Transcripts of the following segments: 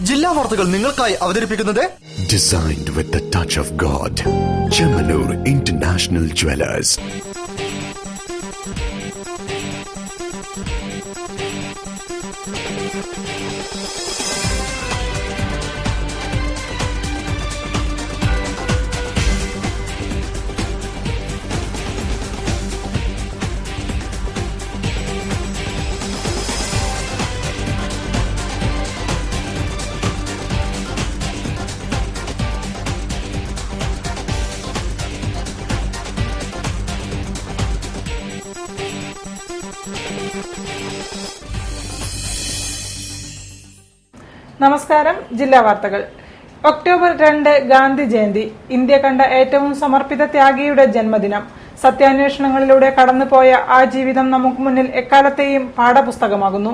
ജില്ലാ വാർത്തകൾ നിങ്ങൾക്കായി അവതരിപ്പിക്കുന്നത് Designed with the touch of God. Chemanur International Jewelers. നമസ്കാരം. ജില്ലാ വാർത്തകൾ. ഒക്ടോബർ 2 ഗാന്ധി ജയന്തി. ഇന്ത്യ കണ്ട ഏറ്റവും സമർപ്പിത ത്യാഗിയുടെ ജന്മദിനം. സത്യാന്വേഷണങ്ങളിലൂടെ കടന്നുപോയ ആ ജീവിതം നമുക്ക് മുന്നിൽ എക്കാലത്തെയും പാഠപുസ്തകമാകുന്നു.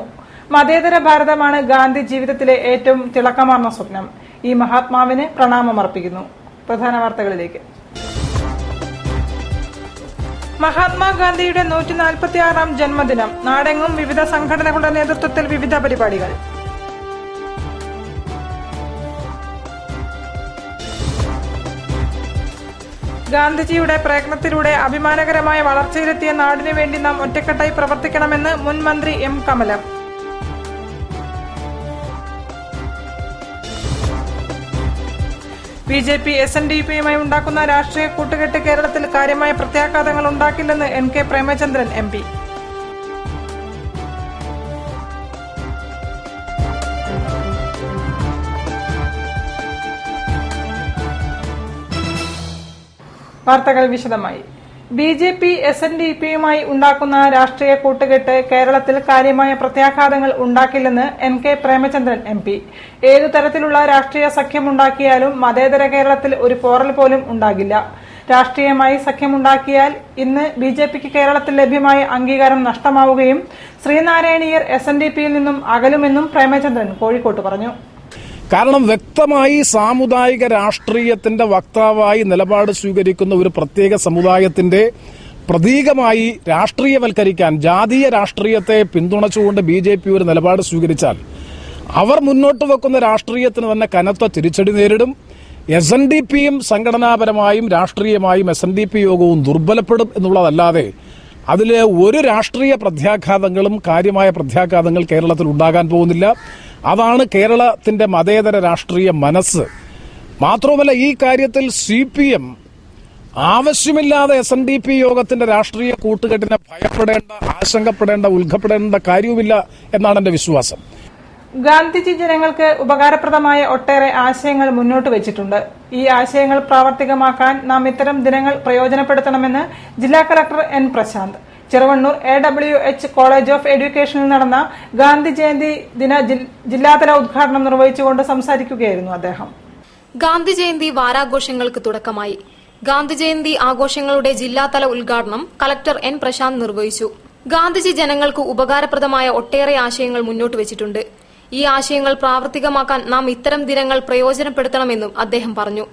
മതേതര ഭാരതമാണ് ഗാന്ധി ജീവിതത്തിലെ ഏറ്റവും തിളക്കമാർന്ന സ്വപ്നം. ഈ മഹാത്മാവിന് പ്രണാമമർപ്പിക്കുന്നു. പ്രധാന വാർത്തകളിലേക്ക്. മഹാത്മാഗാന്ധിയുടെ 146ാം ജന്മദിനം. നാടെങ്ങും വിവിധ സംഘടനകളുടെ നേതൃത്വത്തിൽ വിവിധ പരിപാടികൾ. ഗാന്ധിജിയുടെ പ്രയത്നത്തിലൂടെ അഭിമാനകരമായ വളർച്ചയിലെത്തിയ നാടിനു വേണ്ടി നാം ഒറ്റക്കെട്ടായി പ്രവർത്തിക്കണമെന്ന് മുൻ മന്ത്രി എം കമലം. ബിജെപി SNDPയുമായി ഉണ്ടാക്കുന്ന രാഷ്ട്രീയ കൂട്ടുകെട്ട് കേരളത്തിൽ കാര്യമായ പ്രത്യാഘാതങ്ങൾ ഉണ്ടാക്കില്ലെന്ന് NK പ്രേമചന്ദ്രൻ MP. വാർത്തകൾ വിശദമായി. ബിജെപി SNDPയുമായി ഉണ്ടാക്കുന്ന രാഷ്ട്രീയ കൂട്ടുകെട്ട് കേരളത്തിൽ കാര്യമായ പ്രത്യാഘാതങ്ങൾ ഉണ്ടാക്കില്ലെന്ന് NK പ്രേമചന്ദ്രൻ MP. ഏതു തരത്തിലുള്ള രാഷ്ട്രീയ സഖ്യമുണ്ടാക്കിയാലും മതേതര കേരളത്തിൽ ഒരു പോറൽ പോലും ഉണ്ടാകില്ല. രാഷ്ട്രീയമായി സഖ്യമുണ്ടാക്കിയാൽ ഇന്ന് ബിജെപിക്ക് കേരളത്തിൽ ലഭ്യമായ അംഗീകാരം നഷ്ടമാവുകയും ശ്രീനാരായണീയർ SNDPയിൽ നിന്നും അകലുമെന്നും പ്രേമചന്ദ്രൻ കോഴിക്കോട്ട് പറഞ്ഞു. കാരണം വ്യക്തമായി സാമുദായിക രാഷ്ട്രീയത്തിന്റെ വക്താവായി നിലപാട് സ്വീകരിക്കുന്ന ഒരു പ്രത്യേക സമുദായത്തിന്റെ പ്രതീകമായി രാഷ്ട്രീയവൽക്കരിക്കാൻ ജാതീയ രാഷ്ട്രീയത്തെ പിന്തുണച്ചുകൊണ്ട് BJP ഒരു നിലപാട് സ്വീകരിച്ചാൽ അവർ മുന്നോട്ട് വെക്കുന്ന രാഷ്ട്രീയത്തിന് തന്നെ കനത്ത തിരിച്ചടി നേരിടും. SNDPയും സംഘടനാപരമായും രാഷ്ട്രീയമായും SNDP യോഗവും ദുർബലപ്പെടും എന്നുള്ളതല്ലാതെ അതിലെ ഒരു രാഷ്ട്രീയ പ്രത്യാഘാതങ്ങളും കാര്യമായ പ്രത്യാഘാതങ്ങൾ കേരളത്തിൽ ഉണ്ടാകാൻ പോകുന്നില്ല. അതാണ് കേരളത്തിന്റെ മതേതര രാഷ്ട്രീയ മനസ്സ്. മാത്രവുമല്ല, ഈ കാര്യത്തിൽ CPM ആവശ്യമില്ലാതെ SNDP യോഗത്തിന്റെ രാഷ്ട്രീയ കൂട്ടുകെട്ടിനെ ഭയപ്പെടേണ്ട, ആശങ്കപ്പെടേണ്ട, ഉത്കപ്പെടേണ്ട കാര്യവുമില്ല എന്നാണ് എന്റെ വിശ്വാസം. ഗാന്ധിജി ജനങ്ങൾക്ക് ഉപകാരപ്രദമായ ഒട്ടേറെ ആശയങ്ങൾ മുന്നോട്ട് വെച്ചിട്ടുണ്ട്. ഈ ആശയങ്ങൾ പ്രാവർത്തികമാക്കാൻ നാം ഇത്തരം ദിനങ്ങൾ പ്രയോജനപ്പെടുത്തണമെന്ന് ജില്ലാ collector N Prashant Cheruvannur AWH college of എഡ്യൂക്കേഷനിൽ നടന്ന ഗാന്ധി ജയന്തി ദിന ജില്ലാതല ഉദ്ഘാടനം നിർവഹിച്ചുകൊണ്ട് സംസാരിക്കുകയായിരുന്നു അദ്ദേഹം. ഗാന്ധി ജയന്തി വാരാഘോഷങ്ങൾക്ക് തുടക്കമായി. ഗാന്ധി ജയന്തി ആഘോഷങ്ങളുടെ ജില്ലാതല ഉദ്ഘാടനം കളക്ടർ N പ്രശാന്ത് നിർവഹിച്ചു. ഗാന്ധിജി ജനങ്ങൾക്ക് ഉപകാരപ്രദമായ ഒട്ടേറെ ആശയങ്ങൾ മുന്നോട്ട് വെച്ചിട്ടുണ്ട്. ഈ ആശയങ്ങൾ പ്രാവർത്തികമാക്കാൻ നാം ഇത്തരം ദിനങ്ങൾ പ്രയോജനപ്പെടുത്തണമെന്നും അദ്ദേഹം പറഞ്ഞു.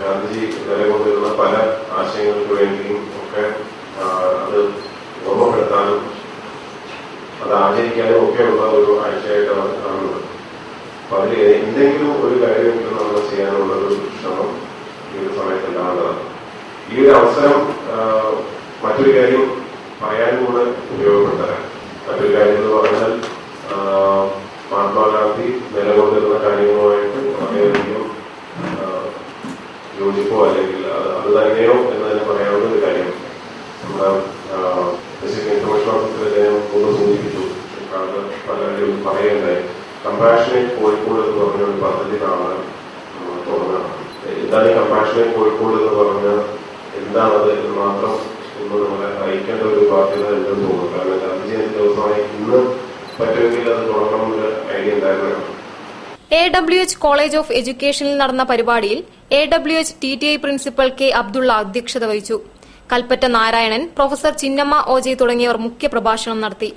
ഗാന്ധിജി നിലകൊണ്ടിരുന്ന പല ആശയങ്ങൾക്ക് വേണ്ടിയും ഒക്കെ അത് ഓർമ്മപ്പെടുത്താനും അത് ആചരിക്കാനും ഒക്കെയുള്ള ഒരു ആഴ്ചയായിട്ടാണ് കാണുന്നത്. അപ്പൊ അതിൽ എന്തെങ്കിലും ഒരു കാര്യം നമ്മൾ ചെയ്യാനുള്ള ഒരു ശ്രമം ഈ ഒരു സമയത്ത് ഉണ്ടാകേണ്ടതാണ്. ഈ ഒരു അവസരം മറ്റൊരു കാര്യം പറയാനും കൂടെ ഉപയോഗപ്പെടുത്താൻ. മറ്റൊരു കാര്യം എന്ന് പറഞ്ഞാൽ മഹാത്മാഗാന്ധി നിലകൊണ്ടിരുന്ന കാര്യങ്ങളുമായിട്ട് വളരെയധികം യോജിപ്പോ അല്ലെങ്കിൽ അത് തന്നെയോ എന്ന് തന്നെ പറയാവുന്ന ഒരു കാര്യം. നമ്മുടെ ബേസിക് ഇൻഫർമേഷൻ ഓഫീസർ അദ്ദേഹം ഒന്ന് സൂചിപ്പിച്ചു, പലരും പറയുണ്ടായി. കമ്പാഷനേറ്റ് കോഴിക്കോട് എന്ന് പറഞ്ഞ ഒരു പദ്ധതി കാണാൻ തുടങ്ങണം. എന്താണ് ഈ കമ്പാഷനേറ്റ് കോഴിക്കോട് എന്ന് പറഞ്ഞാൽ എന്താണത് എന്ന് മാത്രം ഒന്ന് നമ്മളെ അറിയിക്കേണ്ട ഒരു ബാധ്യത ഉണ്ടെന്ന് തോന്നുന്നു. കാരണം ഗാന്ധി ജയന്തി ദിവസമായി ഇന്ന് പറ്റുമെങ്കിൽ അത് തുടങ്ങണമെന്നൊരു ഐഡിയ ഉണ്ടായിരുന്നു. AWH കോളേജ് ഓഫ് എഡ്യൂക്കേഷനിൽ നടന്ന പരിപാടിയിൽ AWH TTI principal K Abdulla അധ്യക്ഷത വഹിച്ചു. കൽപ്പറ്റ നാരായണൻ, പ്രൊഫസർ ചിന്നമ്മ OJ തുടങ്ങിയവർ മുഖ്യപ്രഭാഷണം നടത്തി.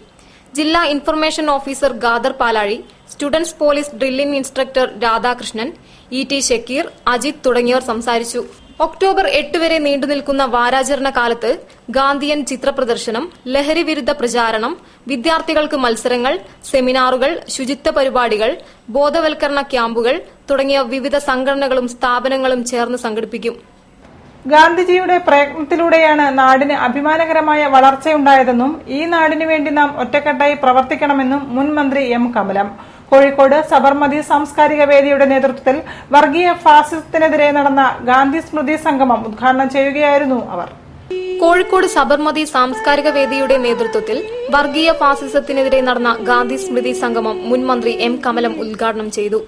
ജില്ലാ information officer Gadar Palazhi, students police drilling instructor Radhakrishnan, E T. Shakeer, Ajith തുടങ്ങിയവർ സംസാരിച്ചു. ഒക്ടോബർ 8 വരെ നീണ്ടുനിൽക്കുന്ന വാരാചരണ കാലത്ത് ഗാന്ധിയൻ ചിത്രപ്രദർശനം, ലഹരി വിരുദ്ധ പ്രചാരണം, വിദ്യാർത്ഥികൾക്ക് മത്സരങ്ങൾ, സെമിനാറുകൾ, ശുചിത്വ പരിപാടികൾ, ബോധവൽക്കരണ ക്യാമ്പുകൾ തുടങ്ങിയ വിവിധ സംഘടനകളും സ്ഥാപനങ്ങളും ചേർന്ന് സംഘടിപ്പിക്കും. ഗാന്ധിജിയുടെ പ്രയത്നത്തിലൂടെയാണ് നാടിന് അഭിമാനകരമായ വളർച്ചയുണ്ടായതെന്നും ഈ നാടിനു വേണ്ടി നാം ഒറ്റക്കെട്ടായി പ്രവർത്തിക്കണമെന്നും മുൻ മന്ത്രി എം കമലം കോഴിക്കോട് സബർമതി സാംസ്കാരിക വേദിയുടെ നേതൃത്വത്തിൽ വർഗീയ ഫാസിസത്തിനെതിരെ നടന്ന ഗാന്ധി സ്മൃതി സംഗമം ഉദ്ഘാടനം ചെയ്യുകയായിരുന്നു അവർ. കോഴിക്കോട് സബർമതി സാംസ്കാരിക വേദിയുടെ നേതൃത്വത്തിൽ വർഗീയ ഫാസിസത്തിനെതിരെ നടന്ന ഗാന്ധി സ്മൃതി സംഗമം മുൻ മന്ത്രി എം കമലം ഉദ്ഘാടനം ചെയ്തു.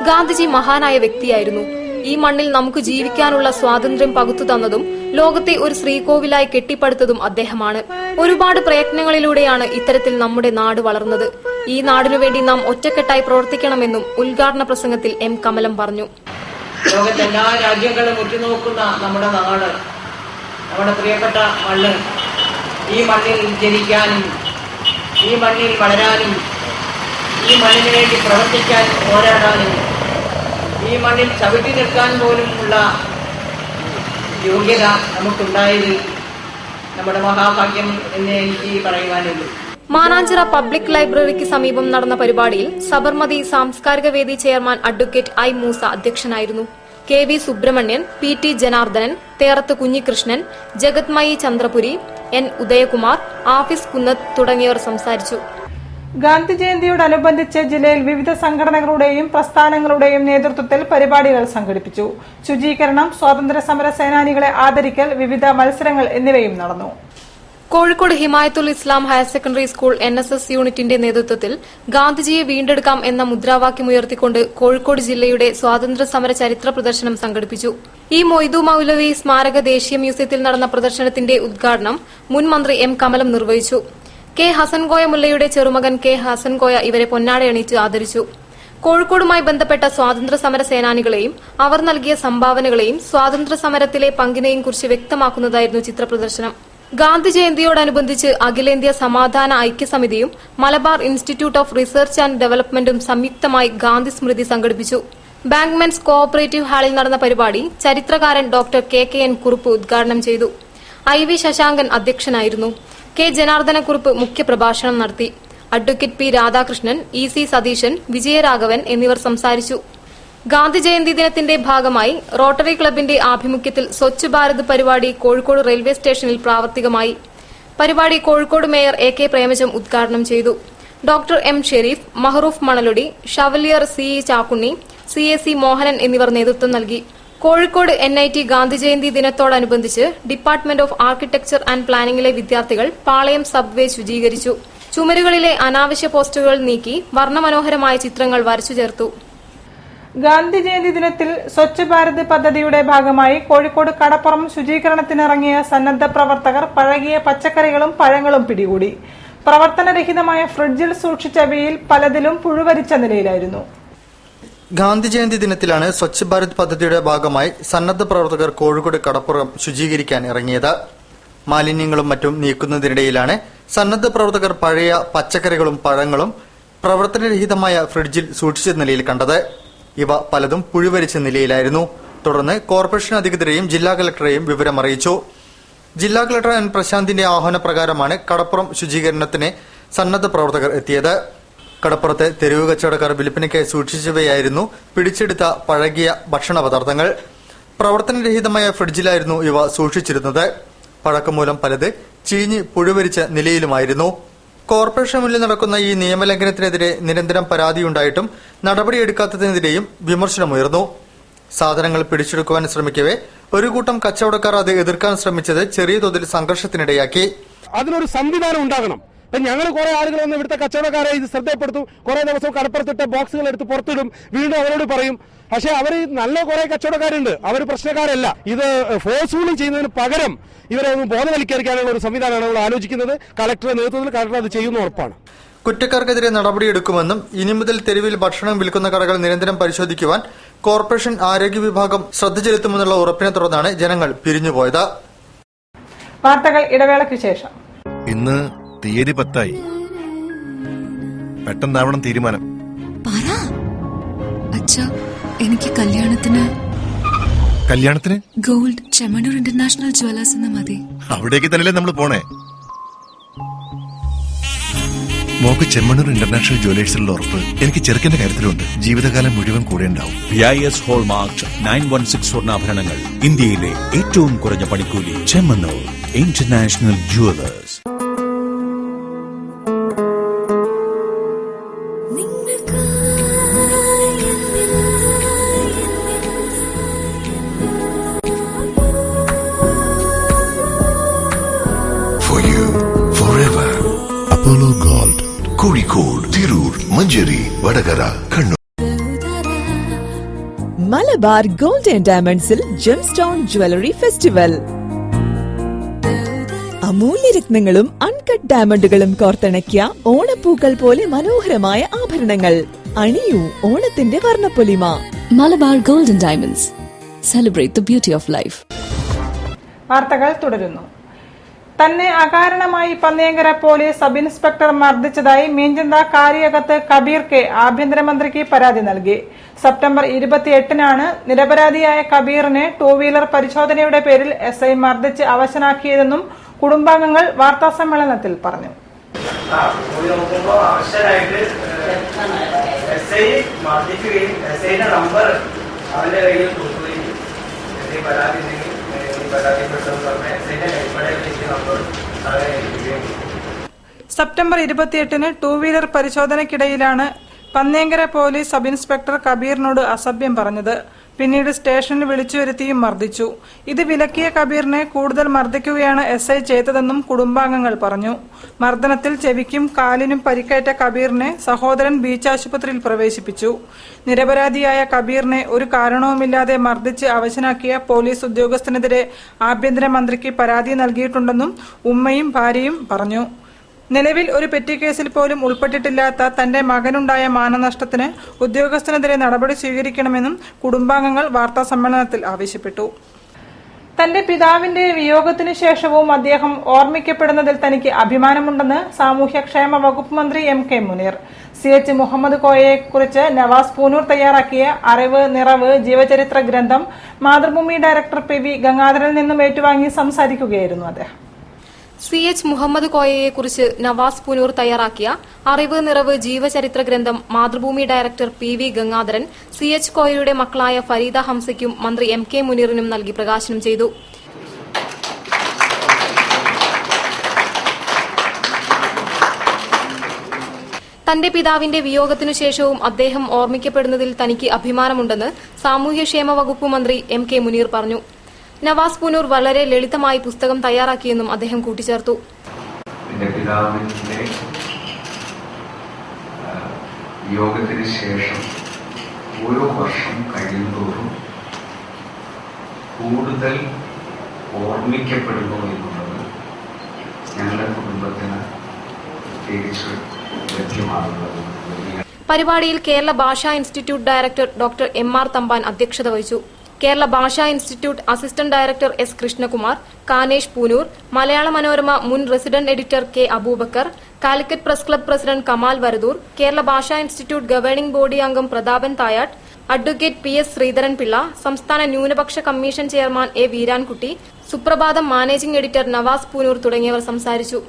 ഗാന്ധിജി മഹാനായ വ്യക്തിയായിരുന്നു. ഈ മണ്ണിൽ നമുക്ക് ജീവിക്കാനുള്ള സ്വാതന്ത്ര്യം പകുത്തു തന്നതും ലോകത്തെ ഒരു ശ്രീകോവിലായി കെട്ടിപ്പടുത്തതും അദ്ദേഹമാണ്. ഒരുപാട് പ്രയത്നങ്ങളിലൂടെയാണ് ഇത്തരത്തിൽ നമ്മുടെ നാട് വളർന്നത്. ഈ നാടിനുവേണ്ടി നാം ഒറ്റക്കെട്ടായി പ്രവർത്തിക്കണമെന്നും ഉദ്ഘാടന പ്രസംഗത്തിൽ എം കമലം പറഞ്ഞു. ലോകത്തെല്ലാ രാജ്യങ്ങളും ഉറ്റുനോക്കുന്ന നമ്മുടെ നാട്, നമ്മുടെ പ്രിയപ്പെട്ട മണ്ണ്, ഈ മണ്ണിൽ ജനിക്കാനും ഈ മണ്ണിൽ വളരാനും ഈ മണ്ണിന് വേണ്ടി പ്രവർത്തിക്കാൻ പോരാടാനും ഈ മണ്ണിൽ ചവിട്ടി നിൽക്കാൻ പോലുമുള്ള യോഗ്യത നമുക്കുണ്ടായത് നമ്മുടെ മഹാഭാഗ്യം എന്ന് എനിക്ക് പറയുവാനുള്ളൂ. മാനാഞ്ചിറ പബ്ലിക് ലൈബ്രറിക്ക് സമീപം നടന്ന പരിപാടിയിൽ സബർമതി സാംസ്കാരിക വേദി ചെയർമാൻ അഡ്വക്കേറ്റ് ഐ മൂസ അധ്യക്ഷനായിരുന്നു. K V Subrahmanyan, P T Janardhanan, Therath Kunhikrishnan, Jagatmayi Chandrapuri, N Udayakumar, Afis Kunnath തുടങ്ങിയവർ സംസാരിച്ചു. ഗാന്ധി ജയന്തിയോടനുബന്ധിച്ച് ജില്ലയിൽ വിവിധ സംഘടനകളുടെയും പ്രസ്ഥാനങ്ങളുടെയും നേതൃത്വത്തിൽ പരിപാടികൾ സംഘടിപ്പിച്ചു. ശുചീകരണം, സ്വാതന്ത്ര്യ സമര സേനാനികളെ ആദരിക്കൽ, വിവിധ മത്സരങ്ങൾ എന്നിവയും നടന്നു. കോഴിക്കോട് ഹിമായത്തുൽ ഇസ്ലാം ഹയർ സെക്കൻഡറി സ്കൂൾ NSS യൂണിറ്റിന്റെ നേതൃത്വത്തിൽ ഗാന്ധിജിയെ വീണ്ടെടുക്കാം എന്ന മുദ്രാവാക്യമുയർത്തിക്കൊണ്ട് കോഴിക്കോട് ജില്ലയുടെ സ്വാതന്ത്ര്യ സമര ചരിത്ര പ്രദർശനം സംഘടിപ്പിച്ചു. ഇ മൊയ്തു മൌലവി സ്മാരക ദേശീയ മ്യൂസിയത്തിൽ നടന്ന പ്രദർശനത്തിന്റെ ഉദ്ഘാടനം മുൻ മന്ത്രി എം കമലം നിർവഹിച്ചു. കെ ഹസൻകോയ മുല്ലയുടെ ചെറുമകൻ കെ ഹസൻകോയ ഇവരെ പൊന്നാടയണിച്ച് ആദരിച്ചു. കോഴിക്കോടുമായി ബന്ധപ്പെട്ട സ്വാതന്ത്ര്യ സമര സേനാനികളെയും അവർ നൽകിയ സംഭാവനകളെയും സ്വാതന്ത്ര്യ സമരത്തിലെ പങ്കിനെയും കുറിച്ച് വ്യക്തമാക്കുന്നതായിരുന്നു ചിത്രപ്രദർശനം. ഗാന്ധി ജയന്തിയോടനുബന്ധിച്ച് അഖിലേന്ത്യാ സമാധാന ഐക്യസമിതിയും Malabar institute of research and ഡെവലപ്മെന്റും സംയുക്തമായി ഗാന്ധി സ്മൃതി സംഘടിപ്പിച്ചു. ബാങ്ക്മെൻസ് കോഓപ്പറേറ്റീവ് ഹാളിൽ നടന്ന പരിപാടി ചരിത്രകാരൻ ഡോക്ടർ KKN കുറുപ്പ് ഉദ്ഘാടനം ചെയ്തു. IV ശശാങ്കൻ അധ്യക്ഷനായിരുന്നു. കെ ജനാർദ്ദനക്കുറുപ്പ് മുഖ്യപ്രഭാഷണം നടത്തി. Advocate P Radhakrishnan, EC Satheesan, Vijayaraghavan എന്നിവർ സംസാരിച്ചു. ഗാന്ധി ജയന്തി ദിനത്തിന്റെ ഭാഗമായി റോട്ടറി ക്ലബിന്റെ ആഭിമുഖ്യത്തിൽ സ്വച്ഛ് ഭാരത് പരിപാടി കോഴിക്കോട് റെയിൽവേ സ്റ്റേഷനിൽ പ്രാവർത്തികമായി. പരിപാടി കോഴിക്കോട് മേയർ AK പ്രേമചന്ദ് ഉദ്ഘാടനം ചെയ്തു. Doctor M Sherif, Mahroof Manaludi, chevalier CE Chakkunni, CAC Mohanan എന്നിവർ നേതൃത്വം നൽകി. കോഴിക്കോട് NIT ഗാന്ധി ജയന്തി ദിനത്തോടനുബന്ധിച്ച് ഡിപ്പാർട്ട്മെന്റ് ഓഫ് ആർക്കിടെക്ചർ ആൻഡ് പ്ലാനിംഗിലെ വിദ്യാർത്ഥികൾ പാളയം സബ്വേ ശുചീകരിച്ചു. ചുമരുകളിലെ അനാവശ്യ പോസ്റ്ററുകൾ നീക്കി വർണ്ണമനോഹരമായ ചിത്രങ്ങൾ വരച്ചു ചേർത്തു. ഗാന്ധി ജയന്തി ദിനത്തിൽ സ്വച്ഛ് ഭാരത് പദ്ധതിയുടെ ഭാഗമായി കോഴിക്കോട് കടപ്പുറം ശുചീകരണത്തിനിറങ്ങിയ സന്നദ്ധ പ്രവർത്തകർ പഴകിയ പച്ചക്കറികളും പഴങ്ങളും പിടികൂടി. പ്രവർത്തനരഹിതമായ ഫ്രിഡ്ജിൽ സൂക്ഷിച്ചവയിൽ പലതിലും പുഴുവരിച്ച നിലയിലായിരുന്നു. ഗാന്ധി ജയന്തി ദിനത്തിലാണ് സ്വച്ഛ് ഭാരത് പദ്ധതിയുടെ ഭാഗമായി സന്നദ്ധ പ്രവർത്തകർ കോഴിക്കോട് കടപ്പുറം ശുചീകരിക്കാൻ ഇറങ്ങിയത്. മാലിന്യങ്ങളും മറ്റും നീക്കുന്നതിനിടയിലാണ് സന്നദ്ധ പ്രവർത്തകർ പഴയ പച്ചക്കറികളും പഴങ്ങളും പ്രവർത്തനരഹിതമായ ഫ്രിഡ്ജിൽ സൂക്ഷിച്ച നിലയിൽ കണ്ടത്. ഇവ പലതും പുഴുവരിച്ച നിലയിലായിരുന്നു. തുടർന്ന് കോർപ്പറേഷൻ അധികൃതരെയും ജില്ലാ കളക്ടറെയും വിവരമറിയിച്ചു. ജില്ലാ കളക്ടർ N പ്രശാന്തിന്റെ ആഹ്വാനപ്രകാരമാണ് കടപ്പുറം ശുചീകരണത്തിന് സന്നദ്ധ പ്രവർത്തകർ എത്തിയത്. കടപ്പുറത്തെ തെരുവ് കച്ചവടക്കാർ വിൽപ്പനയ്ക്കായി സൂക്ഷിച്ചവയായിരുന്നു പിടിച്ചെടുത്ത പഴകിയ ഭക്ഷണ പദാർത്ഥങ്ങൾ. പ്രവർത്തനരഹിതമായ ഫ്രിഡ്ജിലായിരുന്നു ഇവ സൂക്ഷിച്ചിരുന്നത്. പഴക്കമൂലം പലത് ചീഞ്ഞ് പുഴുവരിച്ച നിലയിലുമായിരുന്നു. കോർപ്പറേഷൻ മുന്നിൽ നടക്കുന്ന ഈ നിയമലംഘനത്തിനെതിരെ നിരന്തരം പരാതിയുണ്ടായിട്ടും നടപടിയെടുക്കാത്തതിനെതിരെയും വിമർശനമുയർന്നു. സാധനങ്ങൾ പിടിച്ചെടുക്കുവാൻ ശ്രമിക്കവേ ഒരു കൂട്ടം കച്ചവടക്കാർ അത് എതിർക്കാൻ ശ്രമിച്ചത് ചെറിയ തോതിൽ സംഘർഷത്തിനിടയാക്കി. അതിനൊരു സംവിധാനം ഉണ്ടാകണം. ഞങ്ങൾ കുറെ ആളുകൾ വന്ന് ഇവിടുത്തെ കച്ചവടക്കാരെ ഇത് ശ്രദ്ധപ്പെടുത്തും. കുറെ ദിവസം കടപ്പുറത്തിട്ട ബോക്സുകൾ എടുത്ത് പുറത്തിടും, വീണ്ടും അവരോട് പറയും. പക്ഷെ അവർ നല്ല കുറെ കച്ചവടക്കാരുണ്ട്, അവർ പ്രശ്നക്കാരല്ല. ഇത് ഫോഴ്സ്ഫുള്ളി ചെയ്യുന്നതിന് പകരം ഇവരെ ഒന്ന് ബോധവൽക്കരിക്കാനുള്ള ഒരു സംവിധാനമാണ് നമ്മൾ ആലോചിക്കുന്നത്. കളക്ടറുടെ നേതൃത്വത്തിൽ കളക്ടർ അത് ചെയ്യുന്ന ഉറപ്പാണ്. കുറ്റക്കാർക്കെതിരെ നടപടിയെടുക്കുമെന്നും ഇനി മുതൽ തെരുവിൽ ഭക്ഷണം വിൽക്കുന്ന കടകൾ നിരന്തരം പരിശോധിക്കുവാൻ കോർപ്പറേഷൻ ആരോഗ്യ വിഭാഗം ശ്രദ്ധ ചെലുത്തുമെന്നുള്ള ഉറപ്പിനെ തുടർന്നാണ് ജനങ്ങൾ പിരിഞ്ഞുപോയത്. വാർത്തകൾ ഇടവേളയ്ക്ക് ശേഷം. ഇന്ന് തീയതി 10 പെട്ടെന്നാവണം തീരുമാനം. എനിക്ക് കല്യാണത്തിന് ഗോൾഡ് ചെമ്മണ്ണൂർ ഇന്റർനാഷണൽ ജ്വല്ലേഴ്സ് എന്ന് മതി. അവിടേക്ക് തന്നെയല്ലേ നമ്മൾ പോണേ. മോക്ക് ചെമ്മണ്ണൂർ ഇന്റർനാഷണൽ ജ്വല്ലേഴ്സിലുള്ള ഉറപ്പ് എനിക്ക് ചെറുക്കന്റെ കാര്യത്തിലുണ്ട്. ജീവിതകാലം മുഴുവൻ കൂടെ ഉണ്ടാവും. BIS ഹോൾമാർക്ക് 916 സ്വർണ്ണാഭരണങ്ങൾ, ഇന്ത്യയിലെ ഏറ്റവും കുറഞ്ഞ പണിക്കൂലി. Chemmanur international Jewellers. For you, forever. Apollo Gold, Kozhikode, Tirur, Manjeri, Vadagara, Kannur. Malabar gold and ഡയമണ്ട്സിൽ ജെംസ്റ്റോൺ ജ്വല്ലറി ഫെസ്റ്റിവൽ. അമൂല്യരത്നങ്ങളും അൺകട്ട് ഡയമണ്ടുകളും കോർത്തിണക്കിയ ഓണപ്പൂക്കൾ പോലെ മനോഹരമായ ആഭരണങ്ങൾ. അണിയൂ ഓണത്തിന്റെ വർണ്ണപ്പൊലിമ. Malabar gold and diamonds. Celebrate the beauty of life. വാർത്തകൾ തുടരുന്നു. തന്നെ അകാരണമായി പന്നിയങ്കര പോലീസ് സബ് ഇൻസ്പെക്ടർ മർദ്ദിച്ചതായി മീഞ്ചന്ത കാര്യകത്ത് കബീർ കെ ആഭ്യന്തരമന്ത്രിക്ക് പരാതി നൽകി. സെപ്റ്റംബർ 28-നാണ് നിരപരാധിയായ കബീറിനെ 2 വീലർ പരിശോധനയുടെ പേരിൽ SI മർദ്ദിച്ച് അവശനാക്കിയതെന്നും കുടുംബാംഗങ്ങൾ വാർത്താസമ്മേളനത്തിൽ പറഞ്ഞു. സെപ്റ്റംബർ 28-ന് 2 വീലർ പരിശോധനയ്ക്കിടയിലാണ് പന്നിയങ്കര പോലീസ് സബ് ഇൻസ്പെക്ടർ കബീറിനോട് അസഭ്യം പറഞ്ഞത്. പിന്നീട് സ്റ്റേഷനിൽ വിളിച്ചു വരുത്തിയും മർദ്ദിച്ചു. ഇത് വിലക്കിയ കബീറിനെ കൂടുതൽ മർദ്ദിക്കുകയാണ് SI ചെയ്തതെന്നും കുടുംബാംഗങ്ങൾ പറഞ്ഞു. മർദ്ദനത്തിൽ ചെവിക്കും കാലിനും പരിക്കേറ്റ കബീറിനെ സഹോദരൻ ബീച്ച് ആശുപത്രിയിൽ പ്രവേശിപ്പിച്ചു. നിരപരാധിയായ കബീറിനെ ഒരു കാരണവുമില്ലാതെ മർദ്ദിച്ച് അവശനാക്കിയ പോലീസ് ഉദ്യോഗസ്ഥനെതിരെ ആഭ്യന്തരമന്ത്രിക്ക് പരാതി നൽകിയിട്ടുണ്ടെന്നും ഉമ്മയും ഭാര്യയും പറഞ്ഞു. നിലവിൽ ഒരു പെറ്റി കേസിൽ പോലും ഉൾപ്പെട്ടിട്ടില്ലാത്ത തന്റെ മകനുണ്ടായ മാനനഷ്ടത്തിന് ഉദ്യോഗസ്ഥനെതിരെ നടപടി സ്വീകരിക്കണമെന്നും കുടുംബാംഗങ്ങൾ വാർത്താസമ്മേളനത്തിൽ ആവശ്യപ്പെട്ടു. തന്റെ പിതാവിന്റെ വിയോഗത്തിനു ശേഷവും അദ്ദേഹം ഓർമ്മിക്കപ്പെടുന്നതിൽ തനിക്ക് അഭിമാനമുണ്ടെന്ന് സാമൂഹ്യക്ഷേമ വകുപ്പ് മന്ത്രി MK മുനീർ. CH മുഹമ്മദ് കോയയെക്കുറിച്ച് നവാസ് പൂനൂർ തയ്യാറാക്കിയ അറിവ് നിറവ് ജീവചരിത്ര ഗ്രന്ഥം മാതൃഭൂമി ഡയറക്ടർ PV ഗംഗാധരനിൽ നിന്നും ഏറ്റുവാങ്ങി സംസാരിക്കുകയായിരുന്നു അദ്ദേഹം. CH മുഹമ്മദ് കോയയെക്കുറിച്ച് നവാസ് പുനൂർ തയ്യാറാക്കിയ അറിവ് നിറവ് ജീവചരിത്ര ഗ്രന്ഥം Mathrubhumi director PV Gangadharan CH കോയയുടെ മക്കളായ ഫരീദ ഹംസയ്ക്കും മന്ത്രി MK മുനീറിനും നൽകി പ്രകാശനം ചെയ്തു. തന്റെ പിതാവിന്റെ വിയോഗത്തിനു ശേഷവും അദ്ദേഹം ഓർമ്മിക്കപ്പെടുന്നതിൽ തനിക്ക് അഭിമാനമുണ്ടെന്ന് സാമൂഹ്യക്ഷേമ വകുപ്പ് മന്ത്രി MK മുനീർ പറഞ്ഞു. നവാസ് പുനൂർ വളരെ ലളിതമായി പുസ്തകം തയ്യാറാക്കിയെന്നും അദ്ദേഹം കൂട്ടിച്ചേർത്തു. എന്റെ പിതാവിന്റെ വിയോഗത്തിന് ശേഷം ഓരോ വർഷം കഴിയുന്തോറും കൂടുതൽ ഓർമ്മിക്കപ്പെടുന്നു എന്നുള്ളത് ഞങ്ങളുടെ കുടുംബത്തിന് പ്രത്യേകിച്ച് ലഭ്യമാകുന്നത്. പരിപാടിയിൽ Kerala Bhasha institute director doctor MR Thampan അധ്യക്ഷത വഹിച്ചു. Kerala Bhasha institute assistant director S Krishnakumar, Kanesh Poonoor, Malayala Manorama മുൻ resident editor K Aboobacker, Calicut press club president Kamal Varadoor, Kerala Bhasha institute governing body അംഗം പ്രതാപൻ തായാട്ട്, അഡ്വക്കേറ്റ് PS ശ്രീധരൻപിള്ള, സംസ്ഥാന ന്യൂനപക്ഷ കമ്മീഷൻ ചെയർമാൻ A വീരാൻകുട്ടി, സുപ്രഭാതം മാനേജിംഗ് എഡിറ്റർ നവാസ് പൂനൂർ തുടങ്ങിയവർ സംസാരിച്ചു.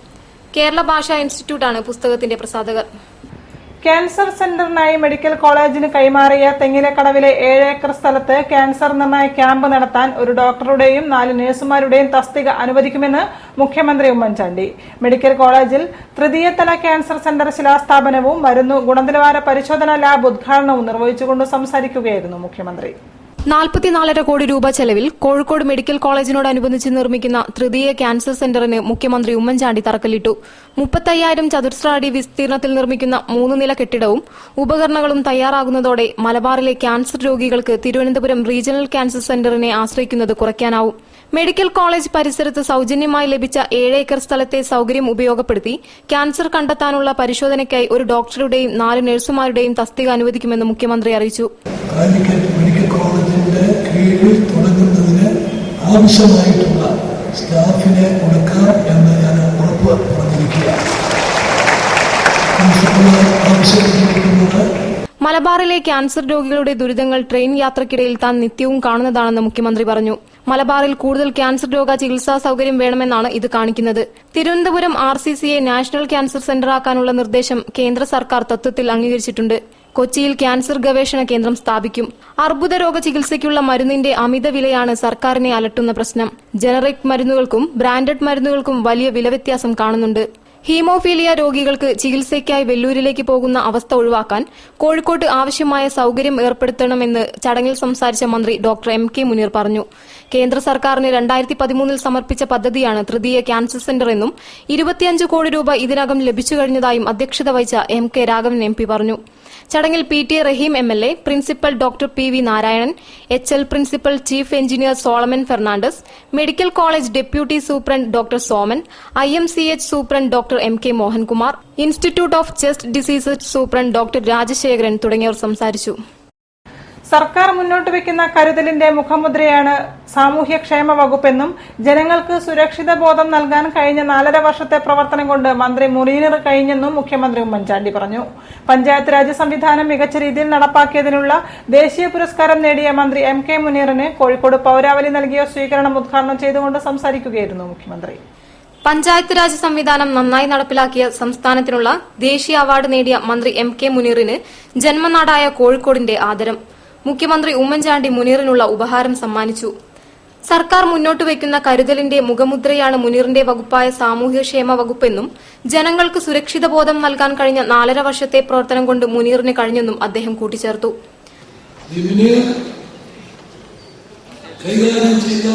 കേരള ഭാഷാ ഇൻസ്റ്റിറ്റ്യൂട്ടാണ് പുസ്തകത്തിന്റെ പ്രസാധകർ. ക്യാൻസർ സെന്ററിനായി മെഡിക്കൽ കോളേജിന് കൈമാറിയ തെങ്ങിലക്കടവിലെ 7 ഏക്കർ സ്ഥലത്ത് ക്യാൻസർ നിർണയ ക്യാമ്പ് നടത്താൻ ഒരു ഡോക്ടറുടെയും 4 നഴ്സുമാരുടെയും തസ്തിക അനുവദിക്കുമെന്ന് മുഖ്യമന്ത്രി ഉമ്മൻചാണ്ടി. മെഡിക്കൽ കോളേജിൽ തൃതീയതല ക്യാൻസർ സെന്റർ ശിലാസ്ഥാപനവും മരുന്നു ഗുണനിലവാര പരിശോധനാ ലാബ് ഉദ്ഘാടനവും നിർവഹിച്ചുകൊണ്ട് സംസാരിക്കുകയായിരുന്നു മുഖ്യമന്ത്രി. 44.5 കോടി രൂപ ചെലവിൽ കോഴിക്കോട് മെഡിക്കൽ കോളേജിനോടനുബന്ധിച്ച് നിർമ്മിക്കുന്ന തൃതീയ ക്യാൻസർ സെന്ററിന് മുഖ്യമന്ത്രി ഉമ്മൻചാണ്ടി തറക്കല്ലിട്ടു. 35,000 ചതുരശ്ര അടി വിസ്തീർണത്തിൽ നിർമ്മിക്കുന്ന 3 നില കെട്ടിടവും ഉപകരണങ്ങളും തയ്യാറാകുന്നതോടെ മലബാറിലെ ക്യാൻസർ രോഗികൾക്ക് തിരുവനന്തപുരം റീജിയണൽ ക്യാൻസർ സെന്ററിനെ ആശ്രയിക്കുന്നത് കുറയ്ക്കാനാവും. മെഡിക്കൽ കോളേജ് പരിസരത്ത് സൌജന്യമായി ലഭിച്ച 7 ഏക്കർ സ്ഥലത്തെ സൌകര്യം ഉപയോഗപ്പെടുത്തി ക്യാൻസർ കണ്ടെത്താനുള്ള പരിശോധനയ്ക്കായി ഒരു ഡോക്ടറുടെയും 4 നഴ്സുമാരുടെയും തസ്തിക അനുവദിക്കുമെന്ന് മുഖ്യമന്ത്രി അറിയിച്ചു. കാലിക്കറ്റ് മെഡിക്കൽ കോളേജിന്റെ കീഴിൽ തുടങ്ങുന്നതിന് ആവശ്യമായിട്ടുള്ള സ്റ്റാഫിനെ കൊടുക്കാം എന്ന് ഞാൻ ഉറപ്പ് പറഞ്ഞിരിക്കുകയാണ്. മലബാറിലെ ക്യാൻസർ രോഗികളുടെ ദുരിതങ്ങൾ ട്രെയിൻ യാത്രക്കിടയിൽ താൻ നിത്യവും കാണുന്നതാണെന്ന് മുഖ്യമന്ത്രി പറഞ്ഞു. മലബാറിൽ കൂടുതൽ ക്യാൻസർ രോഗ ചികിത്സാ സൌകര്യം വേണമെന്നാണ് ഇത് കാണിക്കുന്നത്. തിരുവനന്തപുരം RCCയെ നാഷണൽ ക്യാൻസർ സെന്ററാക്കാനുള്ള നിർദ്ദേശം കേന്ദ്ര സർക്കാർ തത്വത്തിൽ അംഗീകരിച്ചിട്ടുണ്ട്. കൊച്ചിയിൽ ക്യാൻസർ ഗവേഷണ കേന്ദ്രം സ്ഥാപിക്കും. അർബുദ രോഗ ചികിത്സയ്ക്കുള്ള മരുന്നിന്റെ അമിത വിലയാണ് സർക്കാരിനെ അലട്ടുന്ന പ്രശ്നം. ജനറിക് മരുന്നുകൾക്കും ബ്രാൻഡഡ് മരുന്നുകൾക്കും വലിയ വിലവ്യത്യാസം കാണുന്നുണ്ട്. ഹീമോഫീലിയ രോഗികൾക്ക് ചികിത്സയ്ക്കായി വെല്ലൂരിലേക്ക് പോകുന്ന അവസ്ഥ ഒഴിവാക്കാൻ കോഴിക്കോട്ട് ആവശ്യമായ സൌകര്യം ഏർപ്പെടുത്തണമെന്ന് ചടങ്ങിൽ സംസാരിച്ച മന്ത്രി ഡോക്ടർ M.K. മുനീർ പറഞ്ഞു. കേന്ദ്ര സർക്കാരിന് 2013 സമർപ്പിച്ച പദ്ധതിയാണ് തൃതീയ ക്യാൻസർ സെന്റർ എന്നും 25 കോടി രൂപ ഇതിനകം ലഭിച്ചു കഴിഞ്ഞതായും അധ്യക്ഷത വഹിച്ച M.K. രാഘവൻ MP പറഞ്ഞു. ചടങ്ങിൽ PT Rahim MLA, principal doctor PV Narayanan, HL principal chief engineer Solomon Fernandes, medical college deputy superintendent doctor Soman, IMCH superintendent doctor M.K. Mohankumar, institute of chest diseases superintendent doctor Rajasekharan തുടങ്ങിയവർ സംസാരിച്ചു. സർക്കാർ മുന്നോട്ട് വെക്കുന്ന കരുതലിന്റെ മുഖമുദ്രയാണ് സാമൂഹ്യക്ഷേമ വകുപ്പെന്നും ജനങ്ങൾക്ക് സുരക്ഷിത ബോധം നൽകാൻ കഴിഞ്ഞ 4.5 വർഷത്തെ പ്രവർത്തനം കൊണ്ട് മന്ത്രി മുനീറിന് കഴിഞ്ഞെന്നും മുഖ്യമന്ത്രി ഉമ്മൻചാണ്ടി പറഞ്ഞു. പഞ്ചായത്ത് രാജ് സംവിധാനം മികച്ച രീതിയിൽ നടപ്പാക്കിയതിനുള്ള ദേശീയ പുരസ്കാരം നേടിയ മന്ത്രി M.K. മുനീറിന് കോഴിക്കോട് പൌരാവലി നൽകിയ സ്വീകരണം ഉദ്ഘാടനം ചെയ്തുകൊണ്ട് സംസാരിക്കുകയായിരുന്നു മുഖ്യമന്ത്രി. പഞ്ചായത്ത് രാജ് സംവിധാനം നന്നായി നടപ്പിലാക്കിയ സംസ്ഥാനത്തിനുള്ള ദേശീയ അവാർഡ് നേടിയ മന്ത്രി M.K. മുനീറിന് ജന്മനാടായ കോഴിക്കോടിന്റെ ആദരം. മുഖ്യമന്ത്രി ഉമ്മൻചാണ്ടി മുനീറിനുള്ള ഉപഹാരം സമ്മാനിച്ചു. സർക്കാർ മുന്നോട്ട് വയ്ക്കുന്ന കരുതലിന്റെ മുഖമുദ്രയാണ് മുനീറിന്റെ വകുപ്പായ സാമൂഹ്യക്ഷേമ വകുപ്പെന്നും ജനങ്ങൾക്ക് സുരക്ഷിത ബോധം നൽകാൻ കഴിഞ്ഞ 4.5 വർഷത്തെ പ്രവർത്തനം കൊണ്ട് മുനീറിന് കഴിഞ്ഞെന്നും അദ്ദേഹം കൂട്ടിച്ചേർത്തു. കൈകാര്യം ചെയ്ത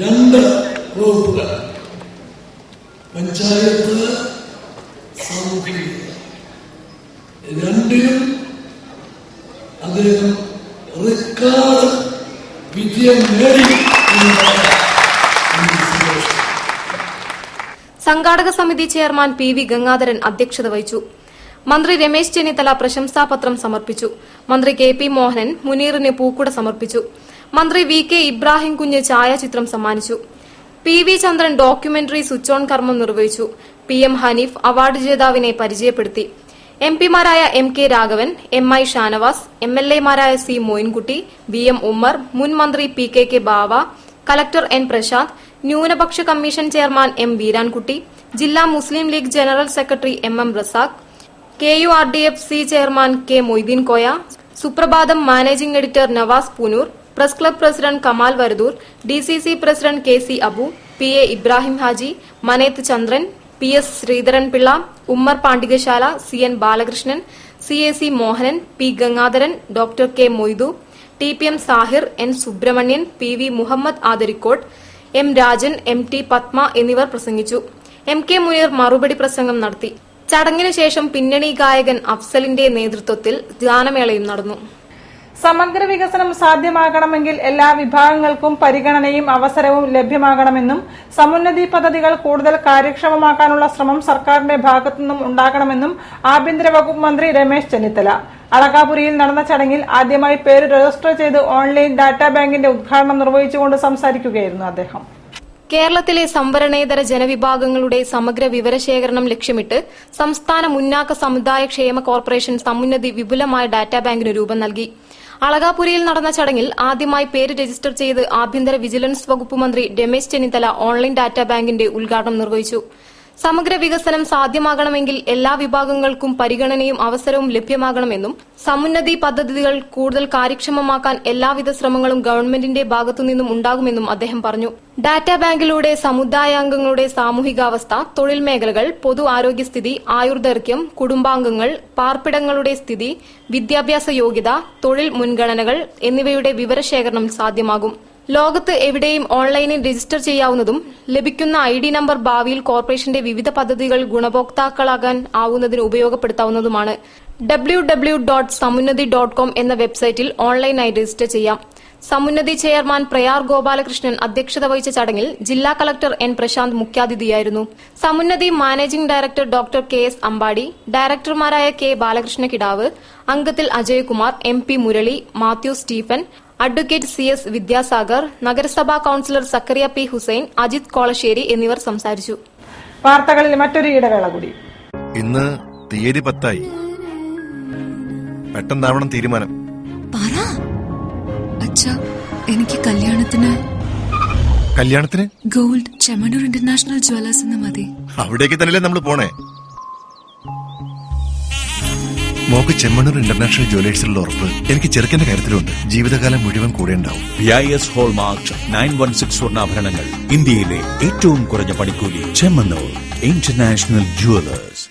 2 വകുപ്പുകൾ പഞ്ചായത്ത്, സാമൂഹ്യ, രണ്ടിലും അദ്ദേഹം റെക്കോർഡ് വിജയം നേടി. സംഘാടക സമിതി ചെയർമാൻ PV ഗംഗാധരൻ അധ്യക്ഷത വഹിച്ചു. മന്ത്രി രമേശ് ചെന്നിത്തല പ്രശംസാപത്രം സമർപ്പിച്ചു. മന്ത്രി KP മോഹനൻ മുനീറിന് പൂക്കുട സമർപ്പിച്ചു. മന്ത്രി VK ഇബ്രാഹിം കുഞ്ഞ് ഛായാചിത്രം സമ്മാനിച്ചു. PV Chandran documentary switch on കർമ്മം നിർവഹിച്ചു. PM ഹനീഫ് അവാർഡ് ജേതാവിനെ പരിചയപ്പെടുത്തി. MP മാരായ MK Raghavan, MI Shanavas, MLA മാരായ C മോയിൻകുട്ടി, VM ഉമ്മർ, മുൻ മന്ത്രി PKK Bava, collector N Prashant, ന്യൂനപക്ഷ കമ്മീഷൻ ചെയർമാൻ M വീരാൻകുട്ടി, ജില്ലാ Muslim League general secretary MM Razak, KURDF C chairman K Moideen Koya, Suprabhatham managing editor Navas Poonoor, press club president Kamal Varadoor, DCC president KC Abu, PA Ibrahim Haji, Manethu Chandran, PS Sreedharan Pillai, Ummer Pandikasala, CN Balakrishnan, CAC Mohanan, P Gangadharan, doctor K Moidu, TPM Sahir, N Subrahmanyan, PV Muhammad Adarikode, M Rajan, MT Padma എന്നിവർ പ്രസംഗിച്ചു. MK Muneer മറുപടി പ്രസംഗം നടത്തി. ചടങ്ങിനു ശേഷം പിന്നണി ഗായകൻ അഫ്സലിന്റെ നേതൃത്വത്തിൽ ഗാനമേളയും നടന്നു. സമഗ്ര വികസനം സാധ്യമാകണമെങ്കിൽ എല്ലാ വിഭാഗങ്ങൾക്കും പരിഗണനയും അവസരവും ലഭ്യമാകണമെന്നും സമുന്നതി പദ്ധതികൾ കൂടുതൽ കാര്യക്ഷമമാക്കാനുള്ള ശ്രമം സർക്കാരിന്റെ ഭാഗത്തുനിന്നും ഉണ്ടാകണമെന്നും ആഭ്യന്തര വകുപ്പ് മന്ത്രി രമേശ് ചെന്നിത്തല അളകാപുരിയിൽ നടന്ന ചടങ്ങിൽ ആദ്യമായി പേര് രജിസ്റ്റർ ചെയ്ത് ഓൺലൈൻ ഡാറ്റാ ബാങ്കിന്റെ ഉദ്ഘാടനം നിർവഹിച്ചുകൊണ്ട് സംസാരിക്കുകയായിരുന്നു അദ്ദേഹം. കേരളത്തിലെ സംവരണേതര ജനവിഭാഗങ്ങളുടെ സമഗ്ര വിവരശേഖരണം ലക്ഷ്യമിട്ട് സംസ്ഥാന മുന്നാക്ക സമുദായ ക്ഷേമ കോർപ്പറേഷൻ സമുന്നതി വിപുലമായ ഡാറ്റാ ബാങ്കിന് രൂപം നൽകി. അളകാപുരിയിൽ നടന്ന ചടങ്ങിൽ ആദ്യമായി പേര് രജിസ്റ്റർ ചെയ്ത് ആഭ്യന്തര വിജിലൻസ് വകുപ്പ് മന്ത്രി രമേശ് ചെന്നിത്തല ഓൺലൈൻ ഡാറ്റാ ബാങ്കിന്റെ ഉദ്ഘാടനം നിർവഹിച്ചു. സമഗ്ര വികസനം സാധ്യമാകണമെങ്കിൽ എല്ലാ വിഭാഗങ്ങൾക്കും പരിഗണനയും അവസരവും ലഭ്യമാകണമെന്നും സമുന്നതി പദ്ധതികൾ കൂടുതൽ കാര്യക്ഷമമാക്കാൻ എല്ലാവിധ ശ്രമങ്ങളും ഗവൺമെന്റിന്റെ ഭാഗത്തുനിന്നും ഉണ്ടാകുമെന്നും അദ്ദേഹം പറഞ്ഞു. ഡാറ്റാ ബാങ്കിലൂടെ സമുദായാംഗങ്ങളുടെ സാമൂഹികാവസ്ഥ, തൊഴിൽ മേഖലകൾ, പൊതു ആരോഗ്യസ്ഥിതി, ആയുർദൈർഘ്യം, കുടുംബാംഗങ്ങൾ, പാർപ്പിടങ്ങളുടെ സ്ഥിതി, വിദ്യാഭ്യാസ യോഗ്യത, തൊഴിൽ മുൻഗണനകൾ എന്നിവയുടെ വിവരശേഖരണം സാധ്യമാകും. ലോകത്ത് എവിടെയും ഓൺലൈനിൽ രജിസ്റ്റർ ചെയ്യാവുന്നതും ലഭിക്കുന്ന ID നമ്പർ ഭാവിയിൽ കോർപ്പറേഷന്റെ വിവിധ പദ്ധതികൾ ഗുണഭോക്താക്കളാകാൻ ആവുന്നതിന് ഉപയോഗപ്പെടുത്താവുന്നതുമാണ്. www.samunnati.com എന്ന വെബ്സൈറ്റിൽ ഓൺലൈനായി രജിസ്റ്റർ ചെയ്യാം. സമുന്നതി ചെയർമാൻ പ്രയാർ ഗോപാലകൃഷ്ണൻ അധ്യക്ഷത വഹിച്ച ചടങ്ങിൽ ജില്ലാ കളക്ടർ എൻ പ്രശാന്ത് മുഖ്യാതിഥിയായിരുന്നു. Samunnathi managing director doctor K S Ambadi, ഡയറക്ടർമാരായ കെ ബാലകൃഷ്ണ കിടാവ്, അംഗത്തിൽ Ajaykumar, MP Murali, Mathew Stephen, advocate CS Vidyasagar, നഗരസഭാ കൌൺസിലർ സക്കറിയ P ഹുസൈൻ, അജിത് കോളശ്ശേരി എന്നിവർ സംസാരിച്ചു. വാർത്തകളിൽ മറ്റൊരു ഇടവേള കൂടി. ഇന്ന് തീയതി 10 പെട്ടെന്നാവണം തീരുമാനം. എനിക്ക് കല്യാണത്തിന് ഗോൾഡ് ചെമ്മണ്ണൂർ ഇന്റർനാഷണൽ ജ്വല്ലേഴ്സ് എന്ന് മതി. അവിടേക്ക് തന്നെയല്ലേ നമ്മൾ പോണേ. മോക്ക് ചെമ്മണ്ണൂർ ഇന്റർനാഷണൽ ജ്വല്ലേഴ്സിലുള്ള ഉറപ്പ് എനിക്ക് ചെറുക്കന്റെ കാര്യത്തിലുണ്ട്. ജീവിതകാലം മുഴുവൻ കൂടെ ഉണ്ടാവും. BIS ഹോൾമാർക്ക് 916 സ്വർണ്ണാഭരണങ്ങൾ, ഇന്ത്യയിലെ ഏറ്റവും കുറഞ്ഞ പണിക്കൂലി. Chemmanur international jewellers.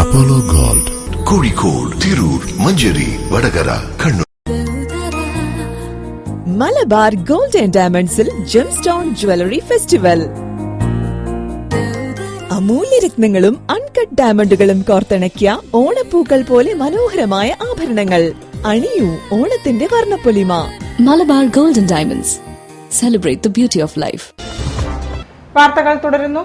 Apollo Gold, Kozhikode, Tirur, Manjeri, Vadagara, Kannur. Malabar gold and ഡയമണ്ട്സിൽ ജെംസ്റ്റോൺ ജ്വല്ലറി ഫെസ്റ്റിവൽ. അമൂല്യരത്നങ്ങളും അൺകട്ട് ഡയമണ്ടുകളും കോർത്തിണക്കിയ ഓണപ്പൂക്കൾ പോലെ മനോഹരമായ ആഭരണങ്ങൾ. അണിയൂ ഓണത്തിന്റെ വർണ്ണപ്പൊലിമ. Malabar gold and diamonds, celebrate the beauty of life. വാർത്തകൾ തുടരുന്നു.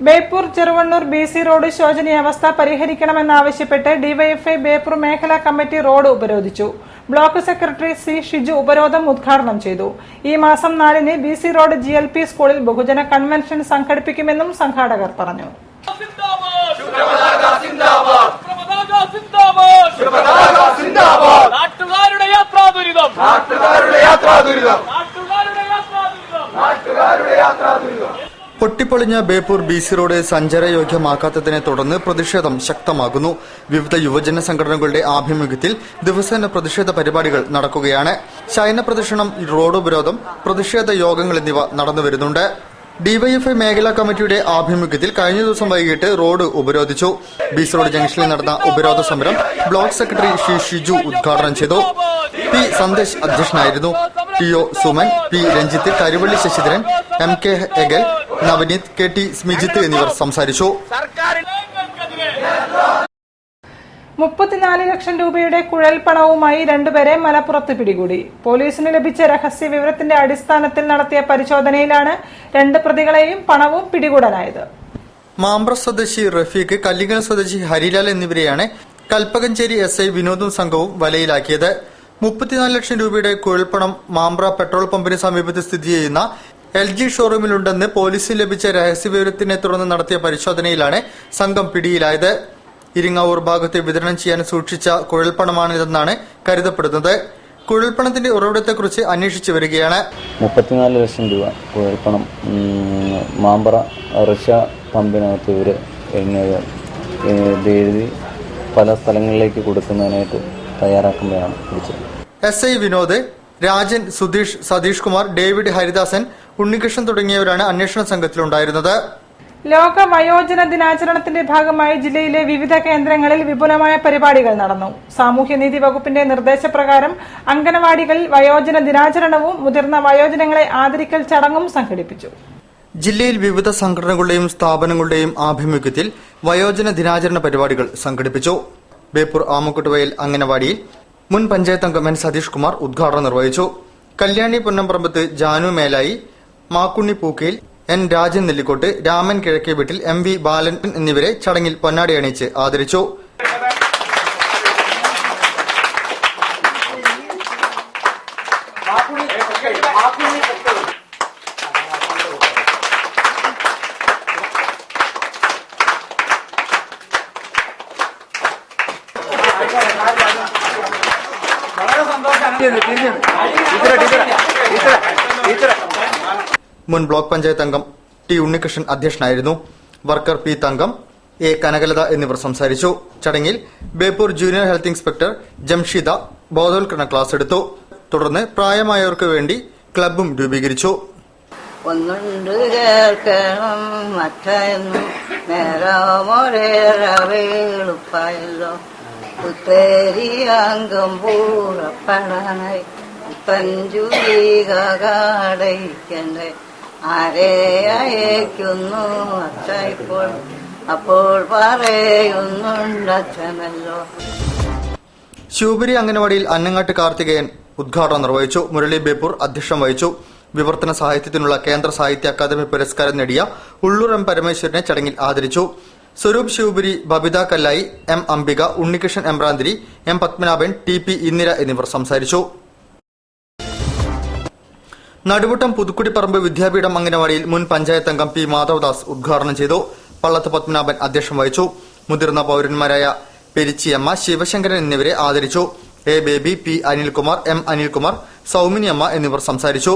ബേപ്പൂർ ചെറുവണ്ണൂർ BC റോഡ് ശോചനീയാവസ്ഥ പരിഹരിക്കണമെന്നാവശ്യപ്പെട്ട് ഡിവൈഎഫ്ഐ ബേപ്പൂർ മേഖലാ കമ്മിറ്റി റോഡ് ഉപരോധിച്ചു. ബ്ലോക്ക് സെക്രട്ടറി C ഷിജു ഉപരോധം ഉദ്ഘാടനം ചെയ്തു. ഈ മാസം 4-ന് BC റോഡ് GLP സ്കൂളിൽ ബഹുജന കൺവെൻഷൻ സംഘടിപ്പിക്കുമെന്നും സംഘാടകർ പറഞ്ഞു. പൊട്ടിപ്പൊളിഞ്ഞ ബേപ്പൂർ BC റോഡ് സഞ്ചാരയോഗ്യമാക്കാത്തതിനെ തുടർന്ന് പ്രതിഷേധം ശക്തമാകുന്നു. വിവിധ യുവജന സംഘടനകളുടെ ആഭിമുഖ്യത്തിൽ ദിവസേന പ്രതിഷേധ പരിപാടികൾ നടക്കുകയാണ്. ശയന പ്രദർശനം, റോഡ് ഉപരോധം, പ്രതിഷേധ യോഗങ്ങൾ എന്നിവ നടന്നുവരുന്നുണ്ട്. ഡിവൈഎഫ്ഐ മേഖലാ കമ്മിറ്റിയുടെ ആഭിമുഖ്യത്തിൽ കഴിഞ്ഞ ദിവസം വൈകിട്ട് റോഡ് ഉപരോധിച്ചു. BC റോഡ് ജംഗ്ഷനിൽ നടന്ന ഉപരോധ സമരം ബ്ലോക്ക് സെക്രട്ടറി C ഷിജു ഉദ്ഘാടനം ചെയ്തു. P സന്ദേശ് അധ്യക്ഷനായിരുന്നു. TO Suman, P Ranjith, Karuvalli Sasidharan, MK എഗൽ, Navneet, KT Smijith എന്നിവർ സംസാരിച്ചു. 34 ലക്ഷം രൂപയുടെ കുഴൽപ്പണവുമായി 2 പേരെ മലപ്പുറത്ത് പിടികൂടി. പോലീസിന് ലഭിച്ച രഹസ്യ വിവരത്തിന്റെ അടിസ്ഥാനത്തിൽ നടത്തിയ പരിശോധനയിലാണ് 2 പ്രതികളെയും പണവും പിടികൂടാനായത്. മാമ്പ്ര സ്വദേശി റഫീഖ്, കല്ലിങ്ങൽ സ്വദേശി ഹരിലാൽ എന്നിവരെയാണ് കൽപ്പകഞ്ചേരി SI വിനോദും സംഘവും വലയിലാക്കിയത്. 34 ലക്ഷം രൂപയുടെ കുഴൽപ്പണം മാമ്പ്ര പെട്രോൾ പമ്പിന് സമീപത്ത് സ്ഥിതി ചെയ്യുന്ന LG ഷോറൂമിലുണ്ടെന്ന് പോലീസിന് ലഭിച്ച രഹസ്യവിവരത്തിനെ തുടർന്ന് നടത്തിയ പരിശോധനയിലാണ് സംഘം പിടിയിലായത്. ഇരിങ്ങാവൂർ ഭാഗത്ത് വിതരണം ചെയ്യാൻ സൂക്ഷിച്ച കുഴൽപ്പണമാണിതെന്നാണ് കരുതപ്പെടുന്നത്. കുഴൽപ്പണത്തിന്റെ ഉറവിടത്തെക്കുറിച്ച് അന്വേഷിച്ചു വരികയാണ്. 34 ലക്ഷം രൂപ കുഴൽപ്പണം മാമ്പ്ര റഷ്യ പമ്പിനകത്ത് ഇവര് എഴുതി പല സ്ഥലങ്ങളിലേക്ക് കൊടുക്കുന്നതിനായിട്ട് തയ്യാറാക്കുമ്പോഴാണ് പിടിച്ചത്. SI വിനോദ്, രാജൻ, സുധീഷ്, സതീഷ് കുമാർ, ഡേവിഡ്, ഹരിദാസൻ, ഉണ്ണികൃഷ്ണൻ തുടങ്ങിയവരാണ് അന്വേഷണ സംഘത്തിലുണ്ടായിരുന്നത്. ലോക വയോജന ദിനാചരണത്തിന്റെ ഭാഗമായി ജില്ലയിലെ വിവിധ കേന്ദ്രങ്ങളിൽ വിപുലമായ പരിപാടികൾ നടന്നു. സാമൂഹ്യനീതി വകുപ്പിന്റെ നിർദ്ദേശപ്രകാരം അംഗനവാടികളിൽ വയോജന ദിനാചരണവും മുതിർന്ന വയോജനങ്ങളെ ആദരിക്കൽ ചടങ്ങും സംഘടിപ്പിച്ചു. ജില്ലയിൽ വിവിധ സംഘടനകളുടെയും സ്ഥാപനങ്ങളുടെയും ആഭിമുഖ്യത്തിൽ വയോജന ദിനാചരണ പരിപാടികൾ സംഘടിപ്പിച്ചു. ബേപ്പൂർ ആമക്കുട്ടുവയൽ അംഗനവാടിയിൽ മുൻ പഞ്ചായത്ത് അംഗം N സതീഷ് കുമാർ ഉദ്ഘാടനം നിർവഹിച്ചു. കല്യാണി പൊന്നമ്പറമ്പത്ത് ജാനു മേലായി, മാക്കുണ്ണി പൂക്കയിൽ, N രാജൻ നെല്ലിക്കോട്ട്, രാമൻ കിഴക്കേ വീട്ടിൽ, MV ബാലൻ എന്നിവരെ ചടങ്ങിൽ പൊന്നാടി അണിയിച്ച് ആദരിച്ചു. മുൻ ബ്ലോക്ക് പഞ്ചായത്ത് അംഗം T ഉണ്ണികൃഷ്ണൻ അധ്യക്ഷനായിരുന്നു. Worker P Thankam, A Kanakalatha എന്നിവർ സംസാരിച്ചു. ചടങ്ങിൽ Beypore junior health inspector Jamshida ബോധവൽക്കരണ ക്ലാസ് എടുത്തു. തുടർന്ന് പ്രായമായവർക്ക് വേണ്ടി ക്ലബും രൂപീകരിച്ചു. ഒന്നുണ്ട് കേൾക്കണം മറ്റൊന്നും നേരമൊരേറവേളുപ്പായല്ലോ ഉത്തേരി അംഗം പൂറപ്പണനായി തഞ്ചുരീകടയിക്കണ്ടേ ആരെ അയക്കുന്നു അച്ഛ ഇപ്പോൾ അപ്പോൾ പറയുന്നുണ്ടച്ഛനല്ലോ. ശിവപുരി അംഗനവാടിയിൽ അന്നങ്ങാട്ട് കാർത്തികേയൻ ഉദ്ഘാടനം നിർവഹിച്ചു. മുരളി ബേപ്പൂർ അധ്യക്ഷം വഹിച്ചു. വിവർത്തന സാഹിത്യത്തിനുള്ള കേന്ദ്ര സാഹിത്യ അക്കാദമി പുരസ്കാരം നേടിയ ഉള്ളൂർ എം പരമേശ്വരനെ ചടങ്ങിൽ ആദരിച്ചു. Swaroop Shivapuri, Babitha Kallayi, M Ambika, Unnikrishnan Embranthiri, M Padmanabhan, T P Indira എന്നിവർ സംസാരിച്ചു. നടുവട്ടം പുതുക്കുടിപ്പറമ്പ് വിദ്യാപീഠം അംഗനവാടിയിൽ മുൻ പഞ്ചായത്ത് അംഗം പി മാധവദാസ് ഉദ്ഘാടനം ചെയ്തു. പള്ളത്ത് പത്മനാഭൻ അധ്യക്ഷം വഹിച്ചു. മുതിർന്ന പൌരന്മാരായ പെരിച്ചിയമ്മ, ശിവശങ്കരൻ എന്നിവരെ ആദരിച്ചു. A Baby, P Anilkumar, M Anilkumar, Souminiyamma എന്നിവർ സംസാരിച്ചു.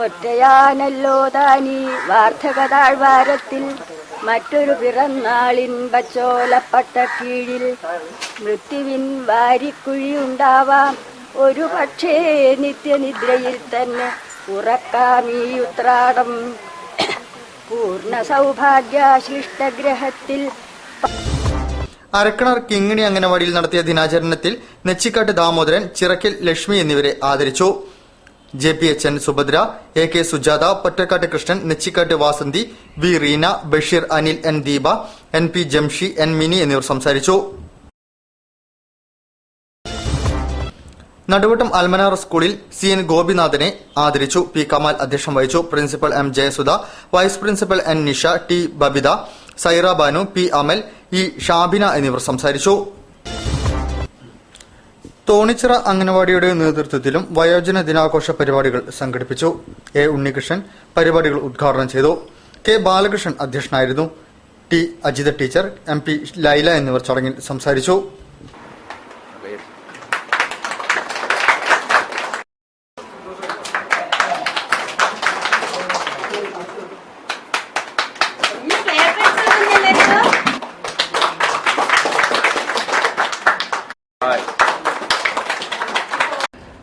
ഒറ്റയാനല്ലോ താനീ വാർദ്ധകതാഴ്വാരത്തിൽ മറ്റൊരു പിറന്നാളിൻ പച്ചോലപ്പട്ട കീഴിൽ മൃത്യുവിൻ വാരിക്കുഴിയുണ്ടാവാം ഒരു പക്ഷേ നിത്യനിദ്രയിൽ തന്നെ ഉറക്കാമീ ഉത്രാടം പൂർണ്ണ സൗഭാഗ്യാശിഷ്ടഗ്രഹത്തിൽ. അരക്കണർ കിങ്ങിണി അംഗനവാടിയിൽ നടത്തിയ ദിനാചരണത്തിൽ നെച്ചിക്കാട്ട് ദാമോദരൻ, ചിറക്കൽ ലക്ഷ്മി എന്നിവരെ ആദരിച്ചു. JPHN Subhadra, AK Sujatha, Pottekkatt Krishnan, Nechikkatt Vasanthi, V Reena, Basheer Anil, N Deepa, NP Jamshi, N Mini എന്നിവർ സംസാരിച്ചു. നടുവട്ടം അൽമനാർ സ്കൂളിൽ CN ഗോപിനാഥനെ ആദരിച്ചു. P കമാൽ അധ്യക്ഷം വഹിച്ചു. Principal M Jayasudha, vice principal N Nisha, T Babitha, Saira Banu, P Amal, E Shabina എന്നിവർ സംസാരിച്ചു. തോണിച്ചിറ അംഗനവാടിയുടെ നേതൃത്വത്തിലും വയോജന ദിനാഘോഷ പരിപാടികൾ സംഘടിപ്പിച്ചു. A ഉണ്ണികൃഷ്ണൻ പരിപാടികൾ ഉദ്ഘാടനം ചെയ്തു. K ബാലകൃഷ്ണൻ അധ്യക്ഷനായിരുന്നു. T Ajitha teacher, MP Laila എന്നിവർ ചടങ്ങിൽ സംസാരിച്ചു.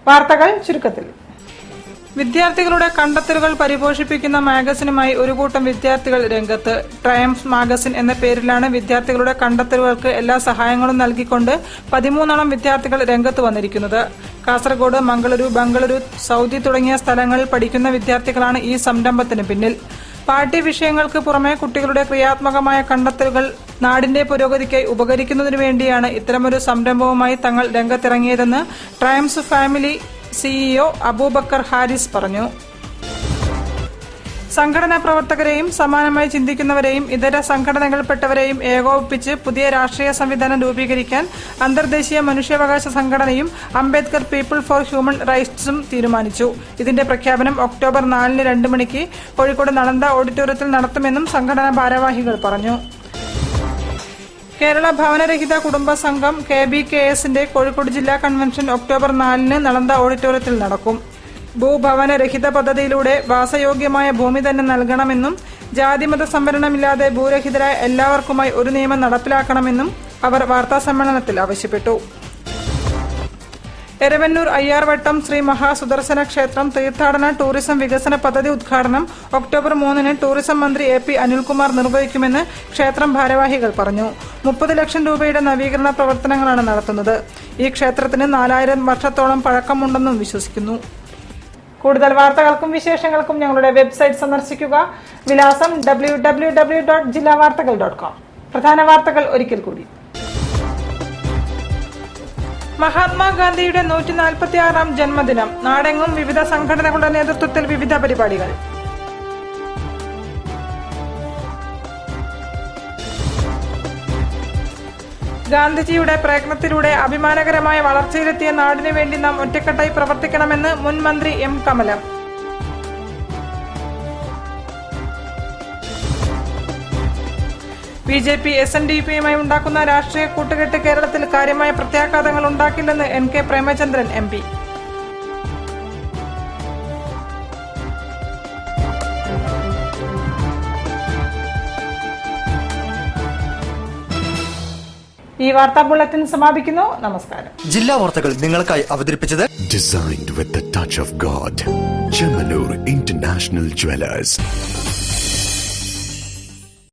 വാർത്തകൾ ചുരുക്കത്തിൽ. വിദ്യാർത്ഥികളുടെ കണ്ടെത്തലുകൾ പരിപോഷിപ്പിക്കുന്ന മാഗസിനുമായി ഒരു കൂട്ടം വിദ്യാർത്ഥികൾ രംഗത്ത്. ട്രയംഫ് മാഗസിൻ എന്ന പേരിലാണ് വിദ്യാർത്ഥികളുടെ കണ്ടെത്തലുകൾക്ക് എല്ലാ സഹായങ്ങളും നൽകിക്കൊണ്ട് 13 വിദ്യാർത്ഥികൾ രംഗത്ത് വന്നിരിക്കുന്നത്. കാസർഗോഡ്, മംഗളൂരു, ബംഗളൂരു, സൌദി തുടങ്ങിയ സ്ഥലങ്ങളിൽ പഠിക്കുന്ന വിദ്യാർത്ഥികളാണ് ഈ സംരംഭത്തിന് പിന്നിൽ. പാഠ്യവിഷയങ്ങൾക്ക് പുറമെ കുട്ടികളുടെ ക്രിയാത്മകമായ കണ്ടെത്തലുകൾ നാടിന്റെ പുരോഗതിക്കായി ഉപകരിക്കുന്നതിനു വേണ്ടിയാണ് ഇത്തരമൊരു സംരംഭവുമായി തങ്ങൾ രംഗത്തിറങ്ങിയതെന്ന് ട്രയംസ് ഫാമിലി CEO അബൂബക്കർ ഹാരിസ് പറഞ്ഞു. സംഘടനാ പ്രവർത്തകരെയും സമാനമായി ചിന്തിക്കുന്നവരെയും ഇതര സംഘടനകളിൽപ്പെട്ടവരെയും ഏകോപിപ്പിച്ച് പുതിയ രാഷ്ട്രീയ സംവിധാനം രൂപീകരിക്കാൻ അന്തർദേശീയ മനുഷ്യാവകാശ സംഘടനയും അംബേദ്കർ പീപ്പിൾ ഫോർ ഹ്യൂമൻ റൈറ്റ്സും തീരുമാനിച്ചു. ഇതിന്റെ പ്രഖ്യാപനം ഒക്ടോബർ 4 2 മണിക്ക് കോഴിക്കോട് നളന്ദ ഓഡിറ്റോറിയത്തിൽ നടത്തുമെന്നും സംഘടനാ ഭാരവാഹികൾ പറഞ്ഞു. കേരള ഭവനരഹിത കുടുംബ സംഘം KBKSന്റെ കോഴിക്കോട് ജില്ലാ കൺവെൻഷൻ ഒക്ടോബർ 4 നളന്ദ ഓഡിറ്റോറിയത്തിൽ നടക്കും. ഭൂഭവനരഹിത പദ്ധതിയിലൂടെ വാസയോഗ്യമായ ഭൂമി തന്നെ നൽകണമെന്നും ജാതിമത സംവരണമില്ലാതെ ഭൂരഹിതരായ എല്ലാവർക്കുമായി ഒരു നിയമം നടപ്പിലാക്കണമെന്നും അവർ വാർത്താസമ്മേളനത്തിൽ ആവശ്യപ്പെട്ടു. എരവന്നൂർ അയ്യാർവട്ടം ശ്രീ മഹാസുദർശന ക്ഷേത്രം തീർത്ഥാടന ടൂറിസം വികസന പദ്ധതി ഉദ്ഘാടനം ഒക്ടോബർ 3 ടൂറിസം മന്ത്രി AP അനിൽകുമാർ നിർവഹിക്കുമെന്ന് ക്ഷേത്രം ഭാരവാഹികൾ പറഞ്ഞു. 30 ലക്ഷം രൂപയുടെ നവീകരണ പ്രവർത്തനങ്ങളാണ് നടത്തുന്നത്. ഈ ക്ഷേത്രത്തിന് 4000 വർഷത്തോളം പഴക്കമുണ്ടെന്നും വിശ്വസിക്കുന്നു. കൂടുതൽ വാർത്തകൾക്കും വിശേഷങ്ങൾക്കും ഞങ്ങളുടെ വെബ്സൈറ്റ് സന്ദർശിക്കുക. വിലാസം www.jillavartakal.com. പ്രധാന വാർത്തകൾ ഒരിക്കൽ കൂടി. മഹാത്മാഗാന്ധിയുടെ 146ാം ജന്മദിനം. നാടെങ്ങും വിവിധ സംഘടനകളുടെ നേതൃത്വത്തിൽ വിവിധ പരിപാടികൾ. ഗാന്ധിജിയുടെ പ്രയത്നത്തിലൂടെ അഭിമാനകരമായ വളർച്ചയിലെത്തിയ നാടിനു വേണ്ടി നാം ഒറ്റക്കെട്ടായി പ്രവർത്തിക്കണമെന്ന് മുൻ മന്ത്രി M കമലം. BJP SNDPയുമായി ഉണ്ടാക്കുന്ന രാഷ്ട്രീയ കൂട്ടുകെട്ട് കേരളത്തിൽ കാര്യമായ പ്രത്യാഘാതങ്ങൾ ഉണ്ടാക്കില്ലെന്ന് NK പ്രേമചന്ദ്രൻ MP. ഈ വാർത്താ ബുള്ളറ്റിൻ സമാപിക്കുന്നു. നമസ്കാരം. ജില്ലാ വാർത്തകൾ നിങ്ങൾക്കായി അവതരിപ്പിച്ചത് Designed with the touch of God. Chemanur International Jewelers.